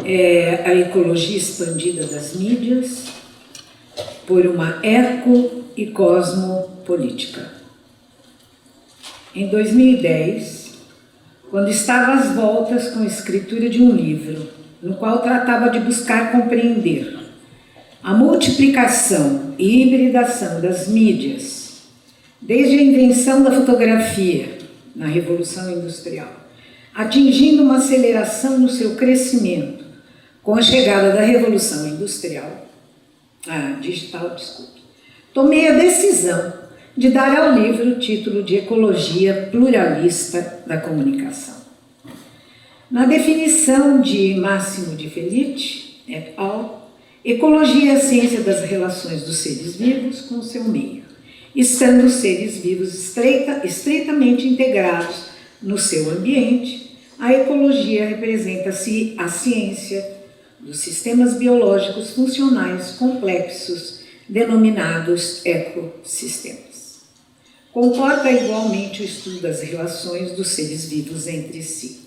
é a ecologia expandida das mídias por uma eco e cosmopolítica. Em 2010, quando estava às voltas com a escritura de um livro, no qual tratava de buscar compreender a multiplicação e hibridação das mídias, desde a invenção da fotografia na Revolução Industrial, atingindo uma aceleração no seu crescimento com a chegada da Revolução Digital, tomei a decisão de dar ao livro o título de Ecologia Pluralista da Comunicação. Na definição de Máximo de Felice, et al., ecologia é a ciência das relações dos seres vivos com o seu meio, estando os seres vivos estreitamente integrados no seu ambiente. A ecologia representa-se a ciência dos sistemas biológicos funcionais complexos, denominados ecossistemas. Comporta igualmente o estudo das relações dos seres vivos entre si.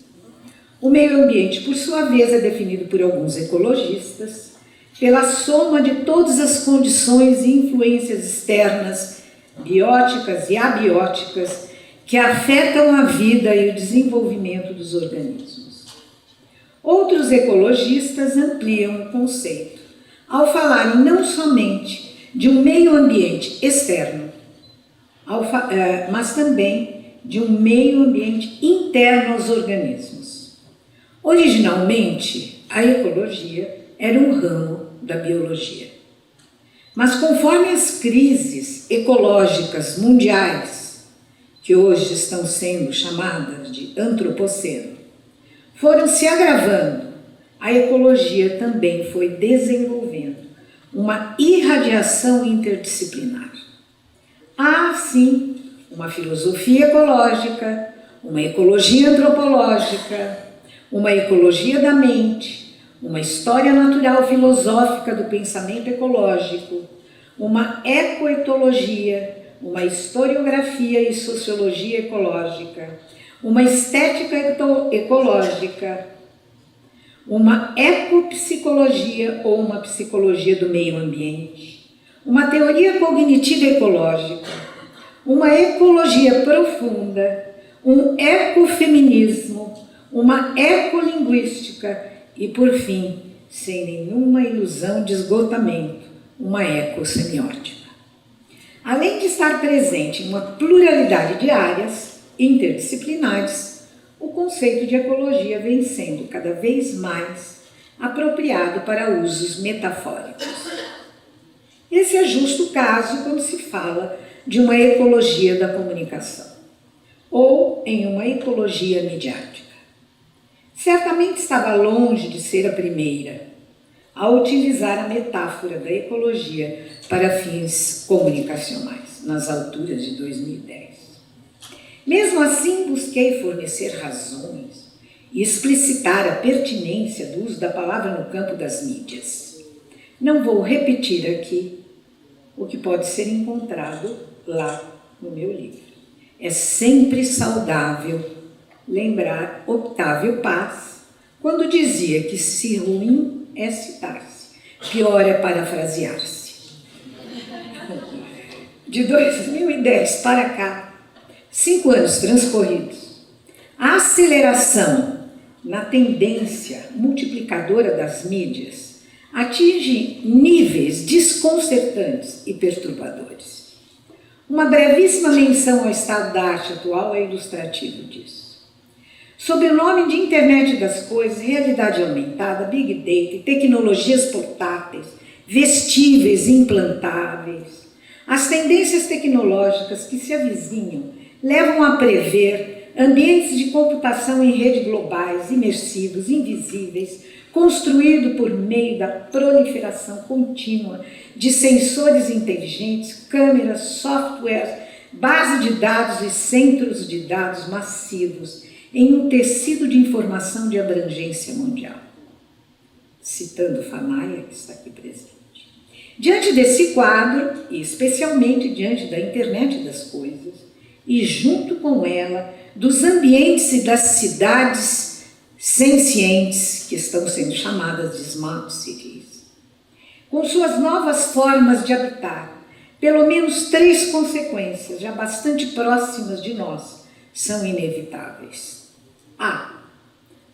O meio ambiente, por sua vez, é definido por alguns ecologistas pela soma de todas as condições e influências externas, bióticas e abióticas, que afetam a vida e o desenvolvimento dos organismos. Outros ecologistas ampliam o conceito, ao falarem não somente de um meio ambiente externo, mas também de um meio ambiente interno aos organismos. Originalmente, a ecologia era um ramo da biologia. Mas conforme as crises ecológicas mundiais, que hoje estão sendo chamadas de antropoceno, foram se agravando, a ecologia também foi desenvolvendo uma irradiação interdisciplinar. Há, sim, uma filosofia ecológica, uma ecologia antropológica, uma ecologia da mente, uma história natural filosófica do pensamento ecológico, uma ecoetologia, uma historiografia e sociologia ecológica, uma estética ecológica, uma ecopsicologia ou uma psicologia do meio ambiente, uma teoria cognitiva ecológica, uma ecologia profunda, um ecofeminismo, uma ecolinguística e, por fim, sem nenhuma ilusão de esgotamento, uma ecossemiótica. Além de estar presente em uma pluralidade de áreas interdisciplinares, o conceito de ecologia vem sendo cada vez mais apropriado para usos metafóricos. Esse é justo o caso quando se fala de uma ecologia da comunicação ou em uma ecologia midiática. Certamente estava longe de ser a primeira a utilizar a metáfora da ecologia para fins comunicacionais, nas alturas de 2010. Mesmo assim, busquei fornecer razões e explicitar a pertinência do uso da palavra no campo das mídias. Não vou repetir aqui o que pode ser encontrado lá no meu livro. É sempre saudável lembrar Octávio Paz quando dizia que se ruim é citar-se, pior é parafrasear-se. De 2010 para cá, 5 anos transcorridos, a aceleração na tendência multiplicadora das mídias atinge níveis desconcertantes e perturbadores. Uma brevíssima menção ao estado da arte atual é ilustrativo disso. Sob o nome de Internet das Coisas, realidade aumentada, Big Data, tecnologias portáteis, vestíveis e implantáveis, as tendências tecnológicas que se avizinham levam a prever ambientes de computação em rede globais, imersivos, invisíveis, construído por meio da proliferação contínua de sensores inteligentes, câmeras, softwares, base de dados e centros de dados massivos em um tecido de informação de abrangência mundial. Citando Fanaia, que está aqui presente. Diante desse quadro, e especialmente diante da internet das coisas, e junto com ela, dos ambientes e das cidades sencientes, que estão sendo chamadas de smart cities. Com suas novas formas de habitar, pelo menos 3 consequências, já bastante próximas de nós, são inevitáveis. A.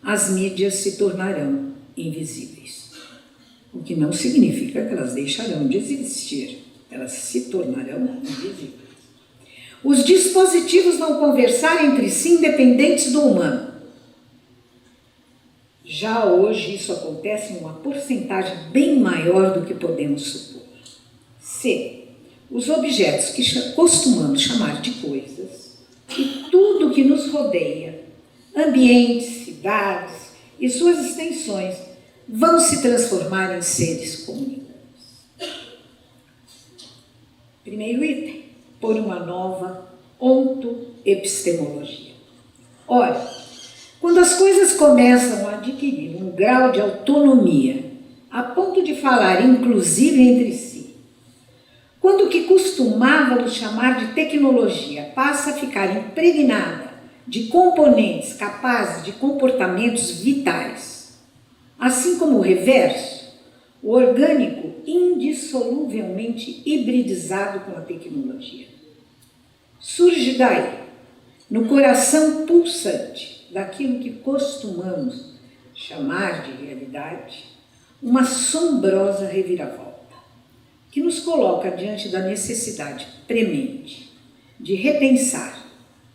As mídias se tornarão invisíveis, o que não significa que elas deixarão de existir, elas se tornarão invisíveis. Os dispositivos vão conversar entre si independentes do humano. Já hoje isso acontece em uma porcentagem bem maior do que podemos supor. C. Os objetos que costumamos chamar de coisas e tudo que nos rodeia, ambientes, cidades e suas extensões, vão se transformar em seres comunicadores. Primeiro item, por uma nova ontoepistemologia. Ora, quando as coisas começam a adquirir um grau de autonomia, a ponto de falar inclusive entre si, quando o que costumávamos chamar de tecnologia passa a ficar impregnada de componentes capazes de comportamentos vitais, assim como o reverso, o orgânico indissoluvelmente hibridizado com a tecnologia. Surge daí, no coração pulsante daquilo que costumamos chamar de realidade, uma assombrosa reviravolta, que nos coloca diante da necessidade premente de repensar,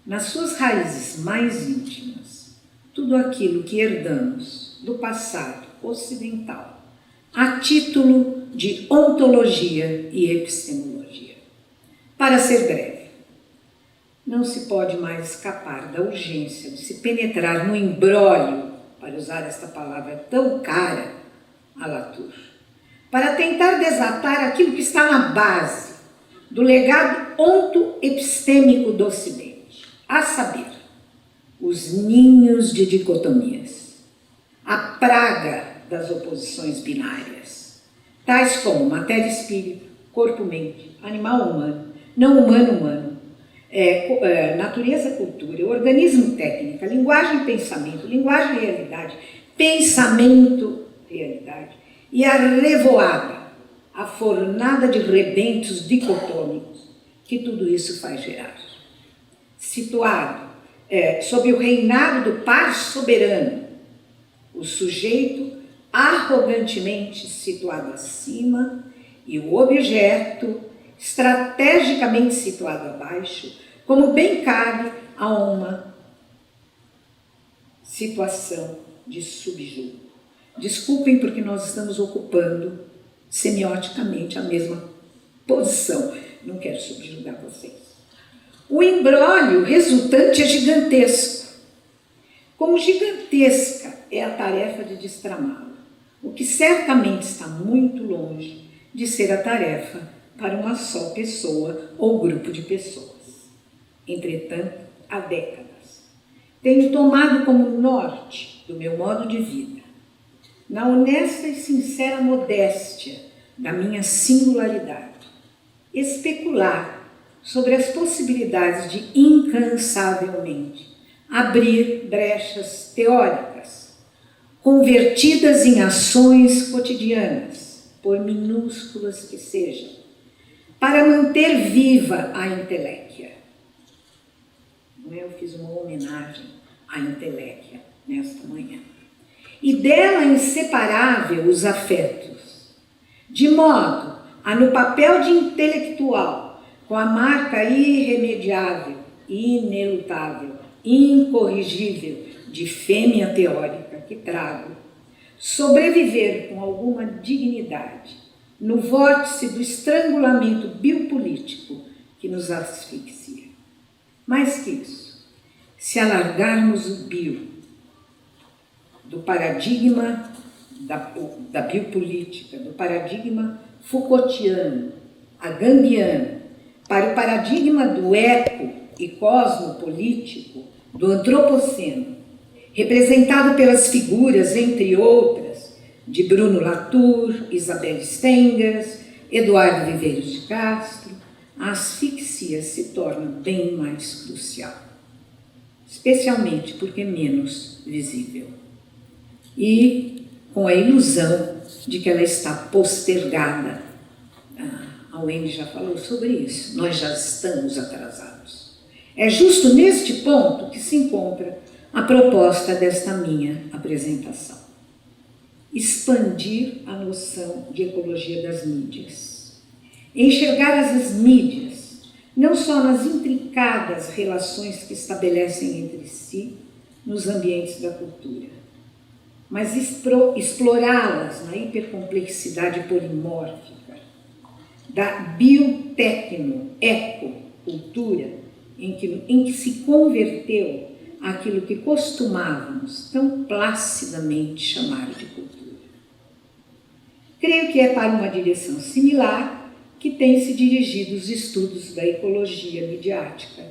nas suas raízes mais íntimas, tudo aquilo que herdamos do passado ocidental, a título de ontologia e epistemologia. Para ser breve, não se pode mais escapar da urgência de se penetrar no imbróglio, para usar esta palavra tão cara a Latour, para tentar desatar aquilo que está na base do legado ontoepistêmico do Ocidente, a saber, os ninhos de dicotomias, a praga das oposições binárias, tais como matéria-espírito, corpo-mente, animal-humano, não humano-humano, natureza-cultura, organismo-técnica, linguagem-pensamento, linguagem-realidade, pensamento-realidade, e a revoada, a fornada de rebentos dicotômicos que tudo isso faz gerar. Situado sob o reinado do par soberano, o sujeito arrogantemente situado acima e o objeto estrategicamente situado abaixo, como bem cabe a uma situação de subjugo. Desculpem porque nós estamos ocupando semioticamente a mesma posição. Não quero subjugar vocês. O imbróglio resultante é gigantesco. Como gigantesca é a tarefa de destramá-lo, o que certamente está muito longe de ser a tarefa para uma só pessoa ou grupo de pessoas. Entretanto, há décadas, tenho tomado como norte do meu modo de vida, na honesta e sincera modéstia da minha singularidade, especular sobre as possibilidades de incansavelmente abrir brechas teóricas, convertidas em ações cotidianas, por minúsculas que sejam, para manter viva a inteléquia. Eu fiz uma homenagem à inteléquia nesta manhã. E dela inseparável os afetos, de modo a, no papel de intelectual, com a marca irremediável, inelutável, incorrigível de fêmea teórica que trago, sobreviver com alguma dignidade no vórtice do estrangulamento biopolítico que nos asfixia. Mais que isso, se alargarmos o bio do paradigma da biopolítica, do paradigma Foucaultiano, agambiano, para o paradigma do eco e cosmopolítico do antropoceno, representado pelas figuras, entre outras, de Bruno Latour, Isabelle Stengers, Eduardo Viveiros de Castro, a asfixia se torna bem mais crucial, especialmente porque menos visível. e com a ilusão de que ela está postergada. A Wendy já falou sobre isso, nós já estamos atrasados. É justo neste ponto que se encontra a proposta desta minha apresentação. Expandir a noção de ecologia das mídias. Enxergar as mídias não só nas intricadas relações que estabelecem entre si nos ambientes da cultura, mas explorá-las na hipercomplexidade polimórfica da biotecno-ecocultura em que se converteu aquilo que costumávamos tão placidamente chamar de cultura. Creio que é para uma direção similar que tem se dirigido os estudos da ecologia midiática,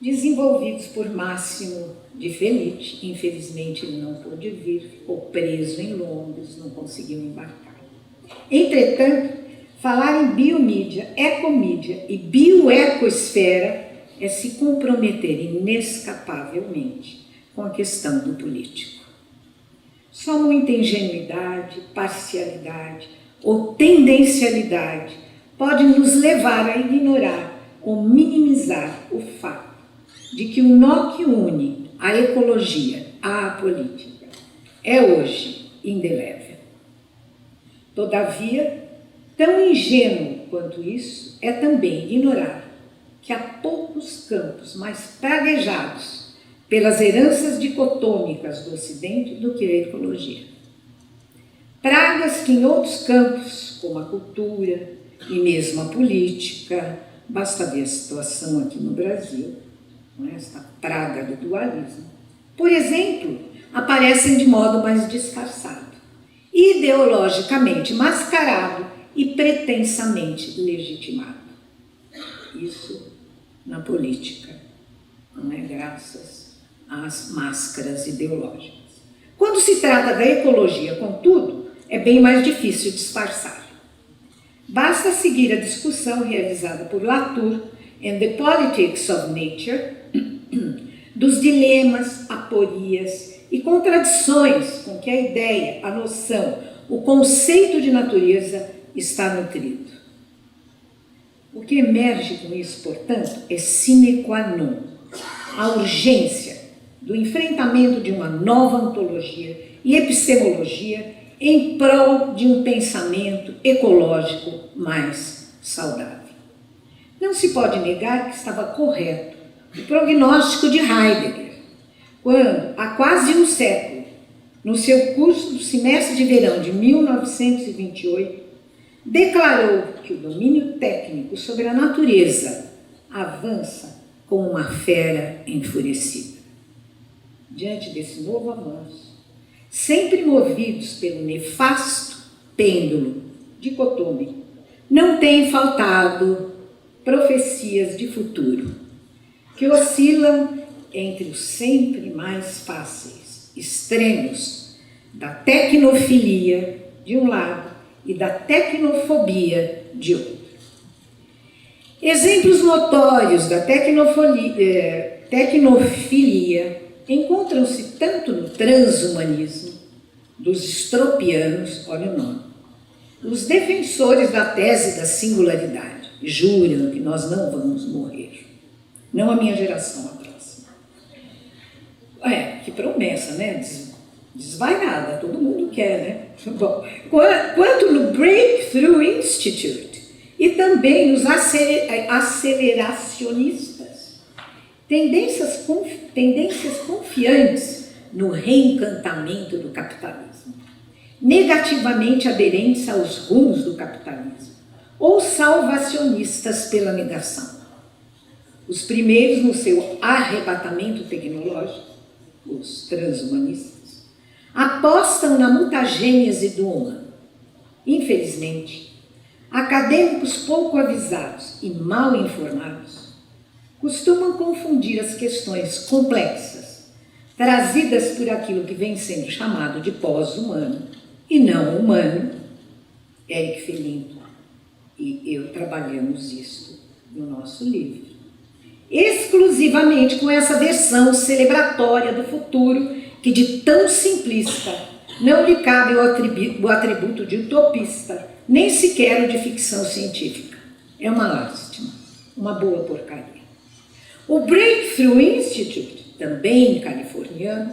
desenvolvidos por Máximo de Felice. Infelizmente ele não pôde vir, ficou preso em Londres, não conseguiu embarcar. Entretanto, falar em biomídia, ecomídia e bioecosfera é se comprometer inescapavelmente com a questão do político. Só muita ingenuidade, parcialidade ou tendencialidade pode nos levar a ignorar ou minimizar o fato de que o nó que une a ecologia à política é hoje indelével. Todavia, tão ingênuo quanto isso é também ignorar que há poucos campos mais praguejados pelas heranças dicotômicas do Ocidente do que a ecologia. Pragas que em outros campos, como a cultura e mesmo a política, basta ver a situação aqui no Brasil, esta praga do dualismo, por exemplo, aparecem de modo mais disfarçado, ideologicamente mascarado e pretensamente legitimado. Isso na política, não é graças às máscaras ideológicas. Quando se trata da ecologia, contudo, é bem mais difícil disfarçar. Basta seguir a discussão realizada por Latour em The Politics of Nature, dos dilemas, aporias e contradições com que a ideia, a noção, o conceito de natureza está nutrido. O que emerge com isso, portanto, é sine qua non, a urgência do enfrentamento de uma nova ontologia e epistemologia em prol de um pensamento ecológico mais saudável. Não se pode negar que estava correto o prognóstico de Heidegger, quando, há quase um século, no seu curso do semestre de verão de 1928, declarou que o domínio técnico sobre a natureza avança como uma fera enfurecida. Diante desse novo avanço, sempre movidos pelo nefasto pêndulo dicotômico, não tem faltado profecias de futuro, que oscilam entre os sempre mais fáceis extremos da tecnofilia de um lado e da tecnofobia de outro. Exemplos notórios da tecnofilia encontram-se tanto no transhumanismo, dos estropianos, olha o nome, os defensores da tese da singularidade, juram que nós não vamos morrer. Não a minha geração, a próxima. Que promessa, né? Desvairada, todo mundo quer, né? Bom, quanto no Breakthrough Institute e também nos aceleracionistas, tendências confiantes no reencantamento do capitalismo, negativamente aderentes aos rumos do capitalismo, ou salvacionistas pela negação. Os primeiros no seu arrebatamento tecnológico, os transhumanistas, apostam na mutagênese do humano. Infelizmente, acadêmicos pouco avisados e mal informados costumam confundir as questões complexas trazidas por aquilo que vem sendo chamado de pós-humano e não humano. Eric Felinto e eu trabalhamos isso no nosso livro. Exclusivamente com essa versão celebratória do futuro que de tão simplista não lhe cabe o atributo de utopista, nem sequer o de ficção científica. É uma lástima, uma boa porcaria. O Breakthrough Institute, também californiano,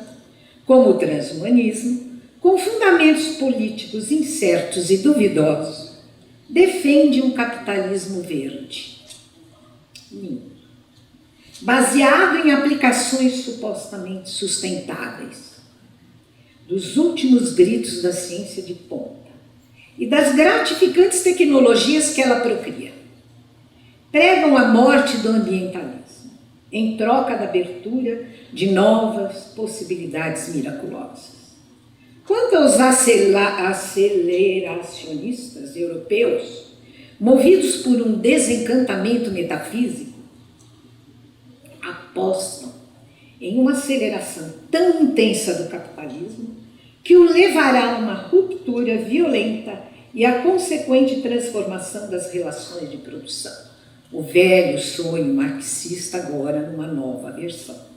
como o transhumanismo, com fundamentos políticos incertos e duvidosos, defende um capitalismo verde, baseado em aplicações supostamente sustentáveis, dos últimos gritos da ciência de ponta e das gratificantes tecnologias que ela procria. Pregam a morte do ambientalismo, em troca da abertura de novas possibilidades miraculosas. Quanto aos aceleracionistas europeus, movidos por um desencantamento metafísico, apostam em uma aceleração tão intensa do capitalismo que o levará a uma ruptura violenta e a consequente transformação das relações de produção. O velho sonho marxista agora numa nova versão.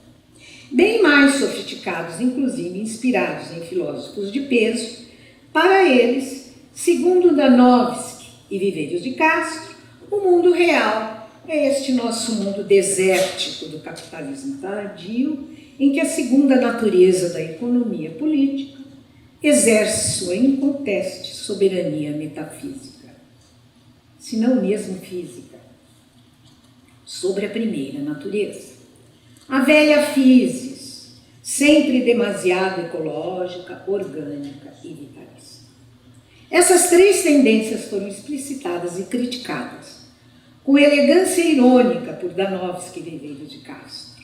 Bem mais sofisticados, inclusive inspirados em filósofos de peso, para eles, segundo Danovsky e Viveiros de Castro, o mundo real é este nosso mundo desértico do capitalismo tardio, em que a segunda natureza da economia política exerce sua inconteste soberania metafísica, se não mesmo física, sobre a primeira natureza. A velha physis, sempre demasiado ecológica, orgânica e vitalista. Essas três tendências foram explicitadas e criticadas, com elegância irônica por Danovsky e Viveiros de Castro.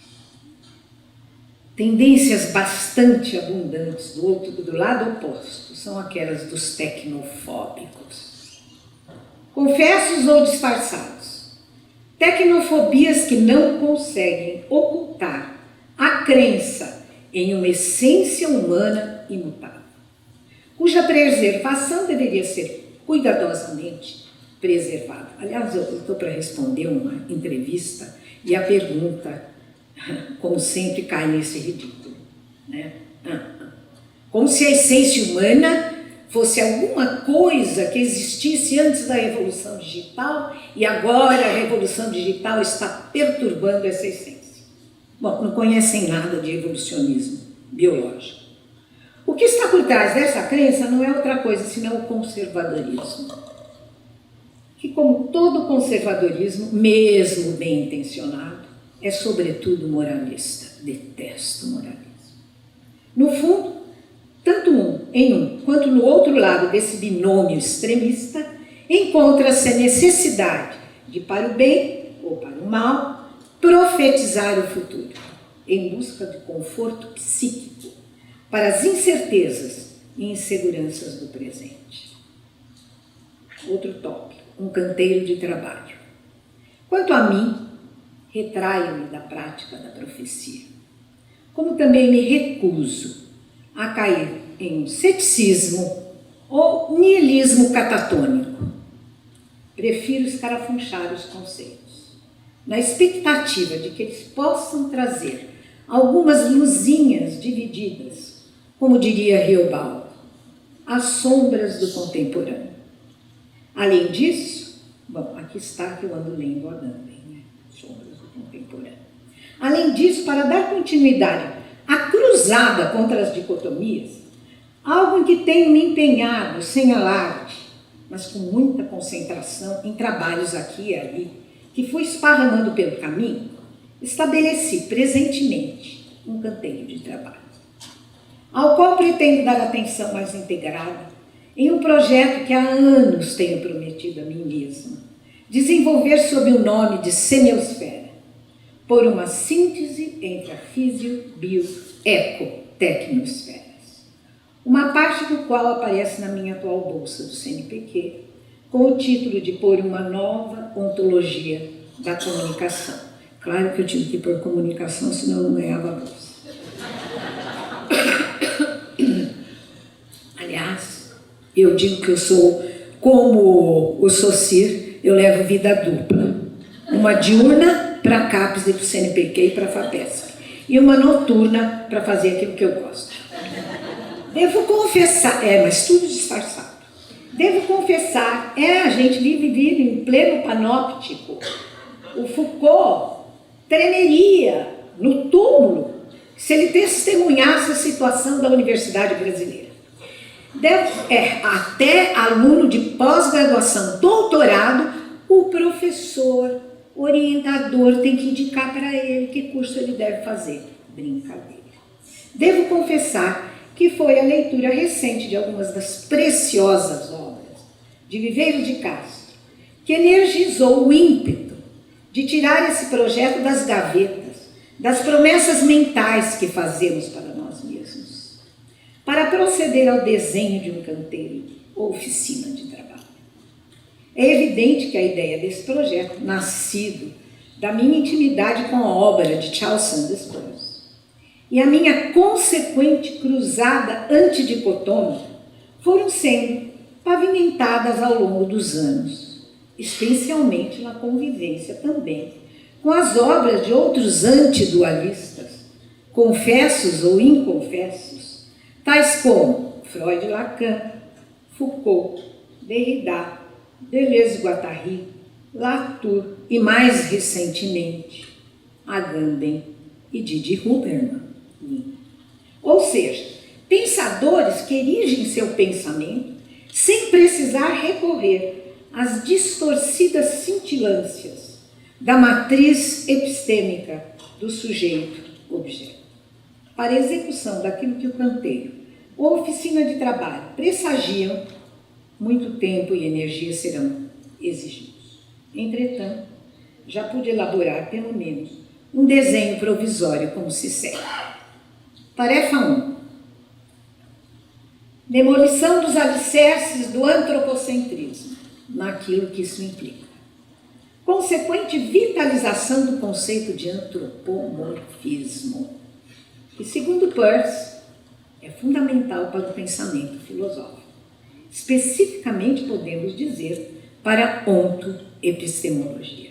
Tendências bastante abundantes do lado oposto são aquelas dos tecnofóbicos. Confessos ou disfarçados, tecnofobias que não conseguem ocultar a crença em uma essência humana imutável, cuja preservação deveria ser cuidadosamente preservada. Aliás, eu estou para responder uma entrevista e a pergunta, como sempre, cai nesse ridículo, né? Como se a essência humana fosse alguma coisa que existisse antes da Revolução Digital e agora a Revolução Digital está perturbando essa essência. Bom, não conhecem nada de evolucionismo biológico. O que está por trás dessa crença não é outra coisa senão o conservadorismo. Que, como todo conservadorismo, mesmo bem intencionado, é sobretudo moralista. Detesto moralismo. No fundo, tanto em um quanto no outro lado desse binômio extremista, encontra-se a necessidade de, para o bem ou para o mal, profetizar o futuro, em busca de conforto psíquico para as incertezas e inseguranças do presente. Outro tópico, um canteiro de trabalho. Quanto a mim, retraio-me da prática da profecia, como também me recuso a cair em ceticismo ou niilismo catatônico. Prefiro escarafunchar os conceitos, na expectativa de que eles possam trazer algumas luzinhas divididas, como diria Riobaldo, as sombras do contemporâneo. Além disso, bom, aqui está que eu ando lendo Agamben, né? Sombras do contemporâneo. Além disso, para dar continuidade à cruzada contra as dicotomias, algo em que tenho me empenhado sem alarde, mas com muita concentração em trabalhos aqui e ali, que fui esparramando pelo caminho, estabeleci presentemente um canteiro de trabalho, ao qual pretendo dar atenção mais integrada em um projeto que há anos tenho prometido a mim mesma, desenvolver sob o nome de Semiosfera, por uma síntese entre a fisio-bio-eco-tecnosferas, uma parte do qual aparece na minha atual bolsa do CNPq, com o título de Por uma Nova Ontologia da Comunicação. Claro que eu tive que pôr comunicação, senão eu não ganhava a bolsa. Aliás, eu digo que eu sou como o Saussure, eu levo vida dupla. Uma diurna para a CAPES e para o CNPq e para a FAPESC. E uma noturna para fazer aquilo que eu gosto. Devo confessar, mas tudo disfarçado. Devo confessar, a gente vive em pleno panóptico. O Foucault tremeria no túmulo se ele testemunhasse a situação da universidade brasileira. Até aluno de pós-graduação, doutorado, o professor, orientador tem que indicar para ele que curso ele deve fazer. Brincadeira. Devo confessar que foi a leitura recente de algumas das preciosas obras de Viveiro de Castro que energizou o ímpeto de tirar esse projeto das gavetas, das promessas mentais que fazemos para nós mesmos, para proceder ao desenho de um canteiro ou oficina de trabalho. É evidente que a ideia desse projeto, nascido da minha intimidade com a obra de Charles Sanders Peirce e a minha consequente cruzada antidicotômica, foram sendo pavimentadas ao longo dos anos, especialmente na convivência também com as obras de outros antidualistas, confessos ou inconfessos, tais como Freud e Lacan, Foucault, Derrida, Deleuze-Guattari, Latour e, mais recentemente, Agamben e Didi Huberman. Ou seja, pensadores que erigem seu pensamento sem precisar recorrer às distorcidas cintilâncias da matriz epistêmica do sujeito-objeto, para a execução daquilo que o canteiro ou oficina de trabalho pressagiam, muito tempo e energia serão exigidos. Entretanto, já pude elaborar, pelo menos, um desenho provisório como se segue. Tarefa 1. Demolição dos alicerces do antropocentrismo, naquilo que isso implica. Consequente vitalização do conceito de antropomorfismo, que, segundo Peirce, é fundamental para o pensamento filosófico. Especificamente, podemos dizer, para a ontoepistemologia.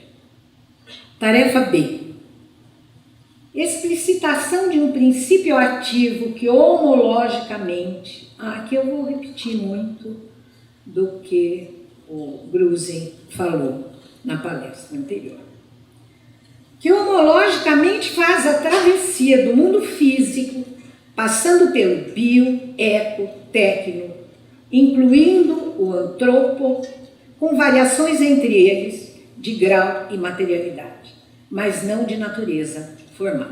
Tarefa B. Explicitação de um princípio ativo que homologicamente, aqui eu vou repetir muito do que o Grusin falou na palestra anterior, que homologicamente faz a travessia do mundo físico, passando pelo bio, eco, técnico, incluindo o antropo, com variações entre eles de grau e materialidade, mas não de natureza formal.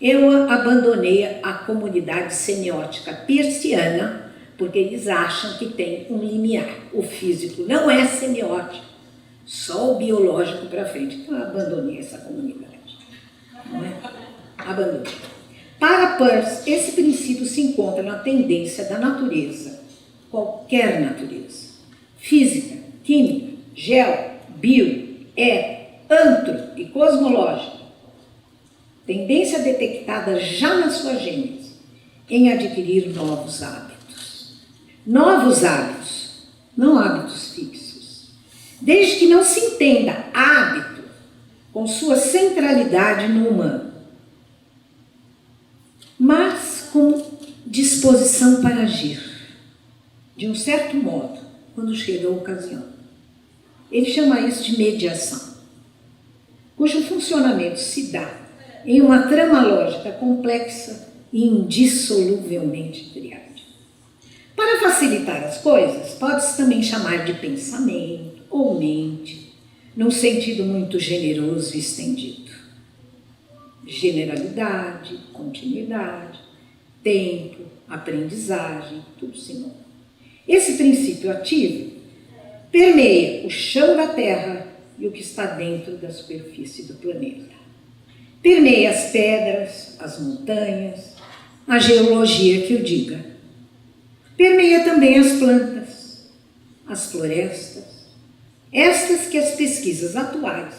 Eu abandonei a comunidade semiótica peirciana, porque eles acham que tem um limiar. O físico não é semiótico, só o biológico para frente. Então eu abandonei essa comunidade. Não é? Abandonei. Para Peirce, esse princípio se encontra na tendência da natureza, qualquer natureza, física, química, geo, bio, antro e cosmológica, tendência detectada já na sua gênese em adquirir novos hábitos. Novos hábitos, não hábitos fixos. Desde que não se entenda hábito com sua centralidade no humano, mas como disposição para agir, de um certo modo, quando chega a ocasião. Ele chama isso de mediação, cujo funcionamento se dá em uma trama lógica complexa e indissoluvelmente triade. Para facilitar as coisas, pode-se também chamar de pensamento ou mente, num sentido muito generoso e estendido. Generalidade, continuidade, tempo, aprendizagem, tudo sinônimo. Esse princípio ativo permeia o chão da Terra e o que está dentro da superfície do planeta. Permeia as pedras, as montanhas, a geologia que o diga. Permeia também as plantas, as florestas, estas que as pesquisas atuais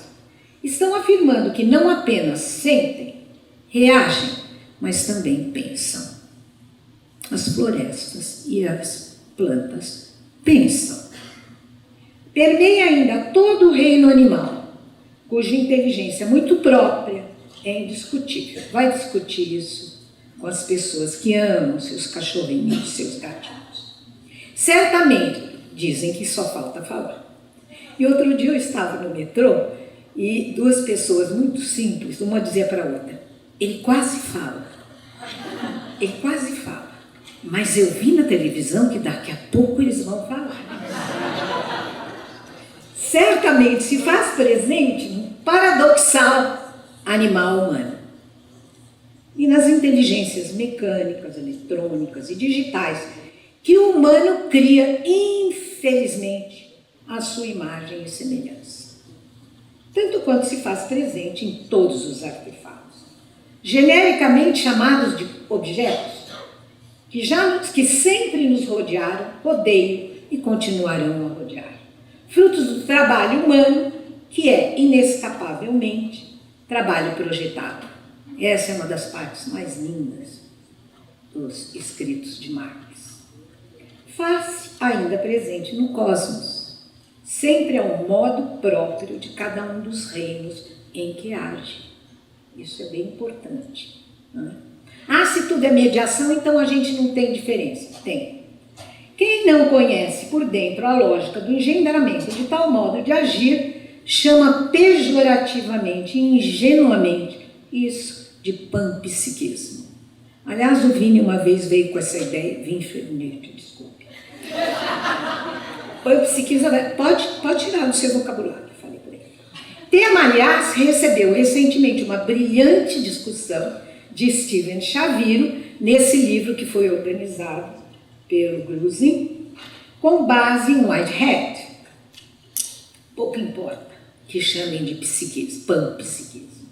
estão afirmando que não apenas sentem, reagem, mas também pensam. As florestas e as plantas pensam. Permeia ainda todo o reino animal, cuja inteligência muito própria é indiscutível. Vai discutir isso com as pessoas que amam, seus cachorrinhos, seus gatinhos. Certamente, dizem que só falta falar. E outro dia eu estava no metrô e duas pessoas muito simples, uma dizia para a outra, ele quase fala, mas eu vi na televisão que daqui a pouco eles vão falar. Certamente se faz presente no paradoxal animal humano. E nas inteligências mecânicas, eletrônicas e digitais que o humano cria, infelizmente, a sua imagem e semelhança. Tanto quanto se faz presente em todos os artefatos, genericamente chamados de objetos, que sempre nos rodearam, rodeiam e continuarão a rodear. Frutos do trabalho humano, que é inescapavelmente trabalho projetado. Essa é uma das partes mais lindas dos escritos de Marx. Faz ainda presente no cosmos, sempre ao modo próprio de cada um dos reinos em que age. Isso é bem importante, não é? Se tudo é mediação, então a gente não tem diferença. Tem. Quem não conhece por dentro a lógica do engendramento de tal modo de agir, chama pejorativamente e ingenuamente isso de panpsiquismo. Aliás, o Vini uma vez veio com essa ideia, Vini Fernete, desculpe. Panpsiquismo, pode tirar do seu vocabulário, falei por ele. Tema, aliás, recebeu recentemente uma brilhante discussão de Steven Shaviro, nesse livro que foi organizado pelo Grusin, com base em Whitehead. Pouco importa que chamem de psiquismo, panpsiquismo,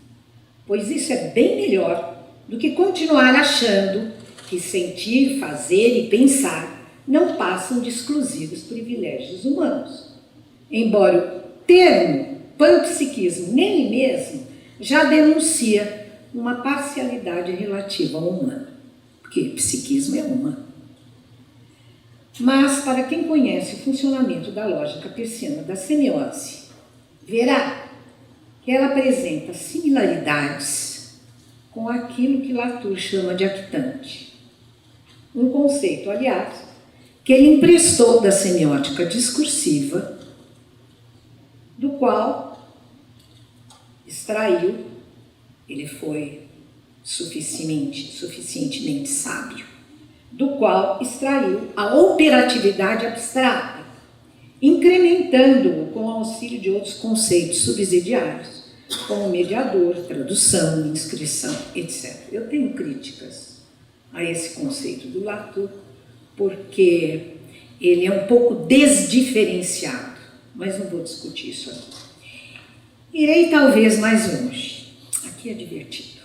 pois isso é bem melhor do que continuar achando que sentir, fazer e pensar não passam de exclusivos privilégios humanos. Embora o termo panpsiquismo nele mesmo já denuncia uma parcialidade relativa ao humano, porque psiquismo é humano. Mas, para quem conhece o funcionamento da lógica persiana da semiose, verá que ela apresenta similaridades com aquilo que Latour chama de actante. Um conceito, aliás, que ele emprestou da semiótica discursiva, do qual extraiu. Ele foi suficientemente sábio, do qual extraiu a operatividade abstrata, incrementando-o com o auxílio de outros conceitos subsidiários, como mediador, tradução, inscrição, etc. Eu tenho críticas a esse conceito do Latour, porque ele é um pouco desdiferenciado, mas não vou discutir isso aqui. Irei talvez mais longe. Aqui é divertido.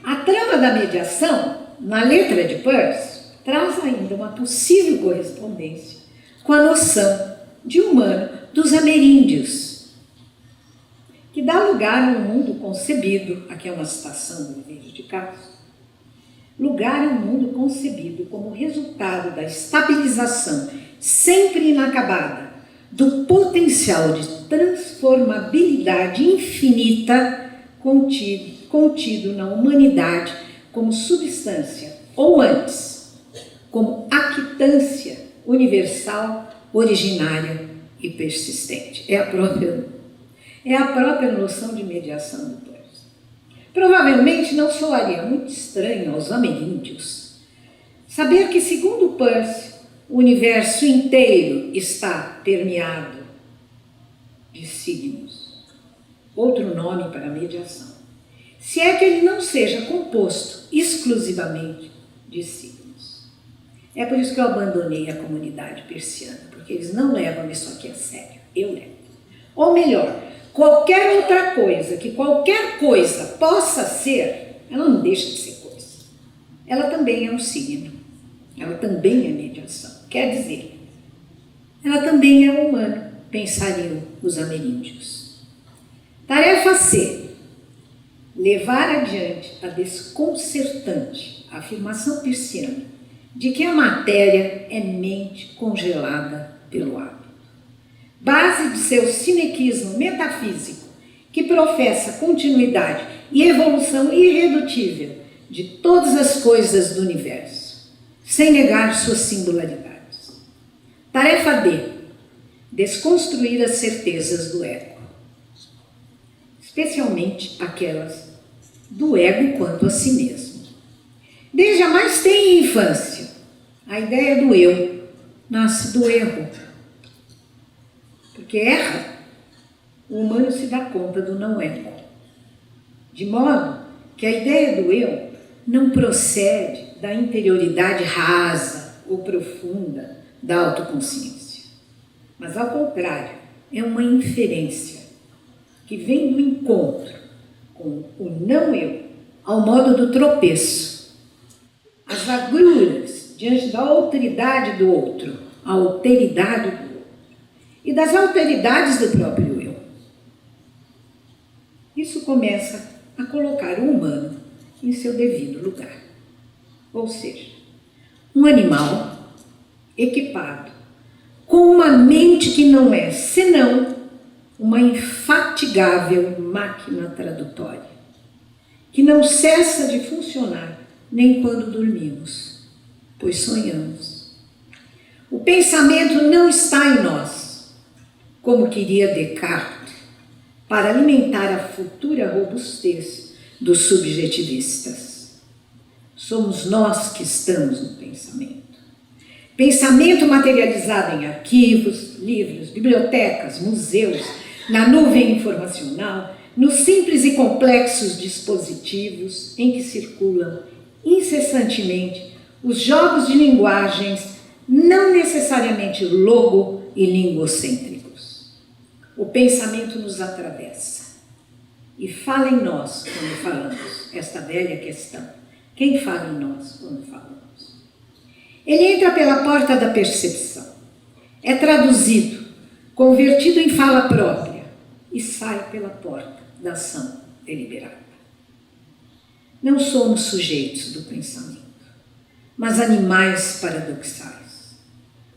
A trama da mediação, na letra de Peirce, traz ainda uma possível correspondência com a noção de humano dos ameríndios, que dá lugar a um mundo concebido, aqui é uma citação do Vídeo de Castro, lugar a um mundo concebido como resultado da estabilização sempre inacabada do potencial de transformabilidade infinita contido na humanidade como substância, ou antes, como actância universal, originária e persistente. É a própria noção de mediação do Peirce. Provavelmente não soaria muito estranho aos ameríndios saber que, segundo Peirce, o universo inteiro está permeado de signos. Outro nome para a mediação. Se é que ele não seja composto exclusivamente de signos. É por isso que eu abandonei a comunidade persiana, porque eles não levam isso aqui a sério. Eu levo. Ou melhor, qualquer outra coisa que qualquer coisa possa ser, ela não deixa de ser coisa. Ela também é um signo. Ela também é mediação. Quer dizer, ela também é humana, pensariam os ameríndios. Tarefa C. Levar adiante a desconcertante afirmação persiana de que a matéria é mente congelada pelo hábito. Base de seu cinequismo metafísico, que professa continuidade e evolução irredutível de todas as coisas do universo, sem negar suas singularidades. Tarefa D. Desconstruir as certezas do ego, especialmente aquelas do ego quanto a si mesmo. Desde a mais tenra infância, a ideia do eu nasce do erro. Porque erra, o humano se dá conta do não ego. De modo que a ideia do eu não procede da interioridade rasa ou profunda da autoconsciência, mas ao contrário, é uma inferência que vem do encontro com o não eu, ao modo do tropeço. As agruras diante da alteridade do outro, a alteridade do outro, e das alteridades do próprio eu. Isso começa a colocar o humano em seu devido lugar. Ou seja, um animal equipado com uma mente que não é senão uma infatigável máquina tradutória, que não cessa de funcionar nem quando dormimos, pois sonhamos. O pensamento não está em nós, como queria Descartes, para alimentar a futura robustez dos subjetivistas. Somos nós que estamos no pensamento. Pensamento materializado em arquivos, livros, bibliotecas, museus, na nuvem informacional, nos simples e complexos dispositivos em que circulam incessantemente os jogos de linguagens não necessariamente logo e lingocêntricos. O pensamento nos atravessa e fala em nós quando falamos, esta velha questão. Quem fala em nós quando falamos? Ele entra pela porta da percepção, é traduzido, convertido em fala própria e sai pela porta da ação deliberada. Não somos sujeitos do pensamento, mas animais paradoxais,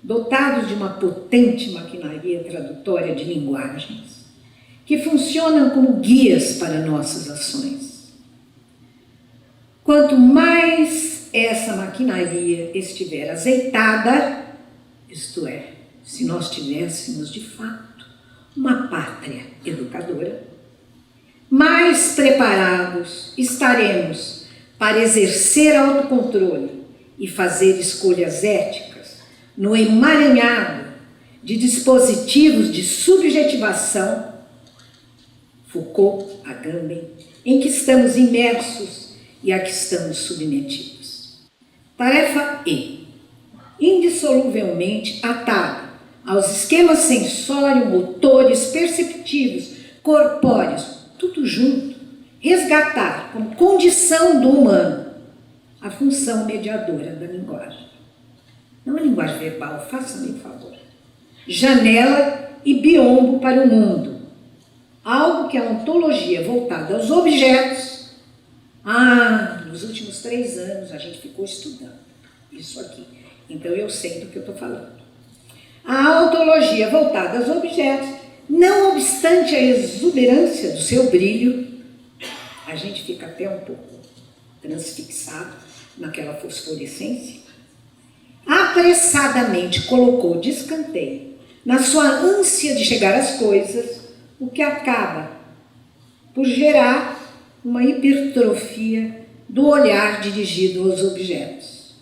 dotados de uma potente maquinaria tradutória de linguagens, que funcionam como guias para nossas ações. Quanto mais essa maquinaria estiver azeitada, isto é, se nós tivéssemos de fato uma pátria educadora, mais preparados estaremos para exercer autocontrole e fazer escolhas éticas no emaranhado de dispositivos de subjetivação, Foucault, Agamben, em que estamos imersos e a que estamos submetidos. Tarefa E. Indissoluvelmente atada aos esquemas sensório, motores, perceptivos, corpóreos, tudo junto, resgatar como condição do humano a função mediadora da linguagem. Não a linguagem verbal, faça-me um favor. Janela e biombo para o mundo. Algo que a ontologia voltada aos objetos. Nos últimos 3 anos a gente ficou estudando isso aqui. Então eu sei do que eu estou falando. A ontologia voltada aos objetos, não obstante a exuberância do seu brilho, a gente fica até um pouco transfixado naquela fosforescência, apressadamente colocou de escanteio, na sua ânsia de chegar às coisas, o que acaba por gerar uma hipertrofia do olhar dirigido aos objetos,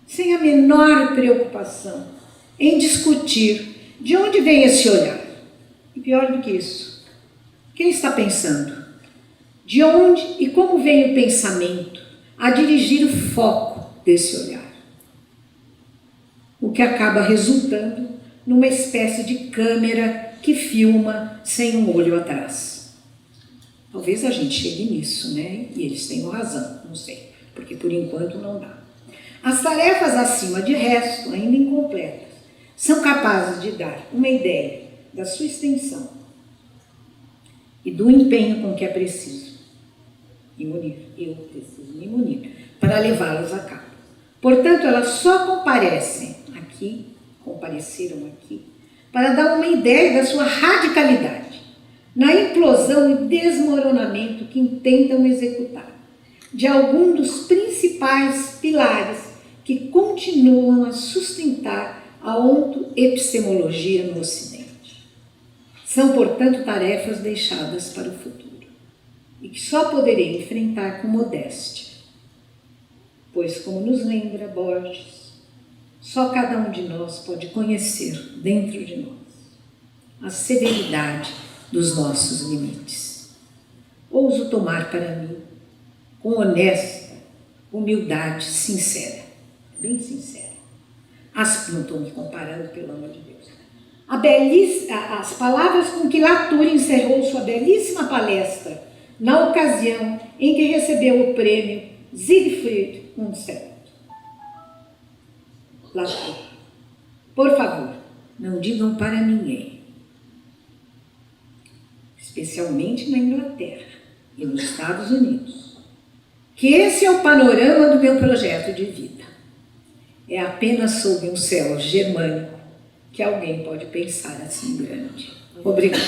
sem a menor preocupação em discutir de onde vem esse olhar. E pior do que isso, quem está pensando? De onde e como vem o pensamento a dirigir o foco desse olhar? O que acaba resultando numa espécie de câmera que filma sem um olho atrás. Talvez a gente chegue nisso, né? E eles tenham razão, não sei, porque por enquanto não dá. As tarefas acima de resto, ainda incompletas, são capazes de dar uma ideia da sua extensão e do empenho com que é preciso me munir, eu preciso me munir, para levá-las a cabo. Portanto, elas só compareceram aqui, para dar uma ideia da sua radicalidade, na implosão e desmoronamento que intentam executar, de algum dos principais pilares que continuam a sustentar a ontoepistemologia no Ocidente. São, portanto, tarefas deixadas para o futuro e que só poderei enfrentar com modéstia, pois, como nos lembra Borges, só cada um de nós pode conhecer dentro de nós a severidade dos nossos limites. Ouso tomar para mim, com honesta humildade sincera, bem sincera. Não estou me comparando, pelo amor de Deus. As palavras com que Latour encerrou sua belíssima palestra na ocasião em que recebeu o prêmio Siegfried Unser. Latour, por favor, não digam para ninguém, especialmente na Inglaterra e nos Estados Unidos, que esse é o panorama do meu projeto de vida. É apenas sob um céu germânico que alguém pode pensar assim grande. Obrigada.